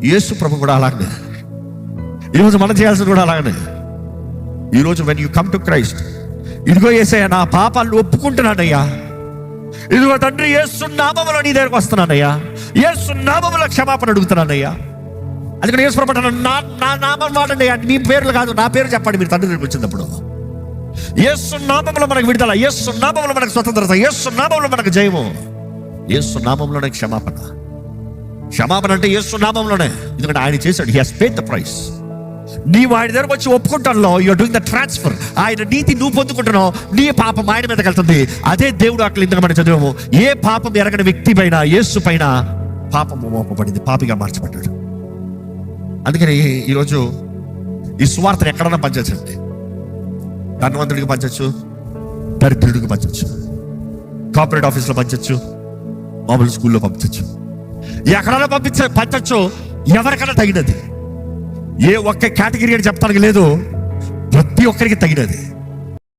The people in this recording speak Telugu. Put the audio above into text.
యేసు ప్రభు కూడా అలాగనే. ఈరోజు మనం చేయాల్సింది కూడా అలాగనే. ఈరోజు when you come to Christ, ఇదిగో యేసయ్యా నా పాపాలను ఒప్పుకుంటున్నానయ్యా, ఇదిగో తండ్రి యేసు నామములో నీ దగ్గరకు వస్తున్నానయ్యా, యేసు నామములో క్షమాపణ అడుగుతున్నానయ్యా. అందుకని యేసు ప్రభు అంటున్నాడు, నా నామం వాడండి, మీ పేర్లు కాదు, నా పేరు చెప్పండి మీరు తండ్రి దగ్గరికి వచ్చినప్పుడు. యేసు నామములో మనకు విడుదల, యేసు నామములో మనకు స్వతంత్రత, యేసు నామములో మనకు జయము, యేసు నామములోనే క్షమాపణ. క్షమాపణ అంటే యేసు నామములోనే, ఎందుకంటే ఆయన చేశాడు. He has paid the price. నీవు ఆయన దగ్గరకు వచ్చి ఒప్పుకుంటాలో యూఆర్ డూయింగ్ ద ట్రాన్స్ఫర్. ఆయన నీతి నువ్వు పొందుకుంటున్నావు, నీ పాపం ఆయన మీదకి వెళ్తుంది. అదే దేవుడు అట్లా ఇంతగా మనం చదివాము, ఏ పాపం ఎరగని వ్యక్తి పైన, యేసు పైన పాపము మోపబడింది, పాపిగా మార్చబడ్డాడు. అందుకని ఈరోజు ఈ సువార్తను ఎక్కడన్నా పంచండి. ధనవంతుడికి పంచచ్చు, దరిద్రుడికి పంచచ్చు, కార్పొరేట్ ఆఫీస్లో పంచచ్చు, మామూలు స్కూల్లో పంపించచ్చు, ఎక్కడన్నా పంచచ్చు. ఎవరికైనా తగినది, ఏ ఒక్క కేటగిరీ అని చెప్పడానికి లేదు, ప్రతి ఒక్కరికి తగినది.